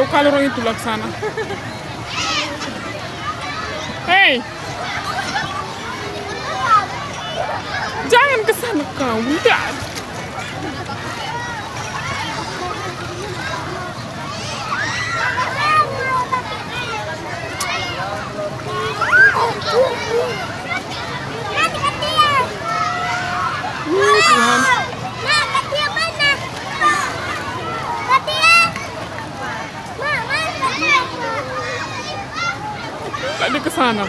kalau orang itu laksana. Hei, jangan ke sana kau, udah. Tuhan. Tadi ke sana.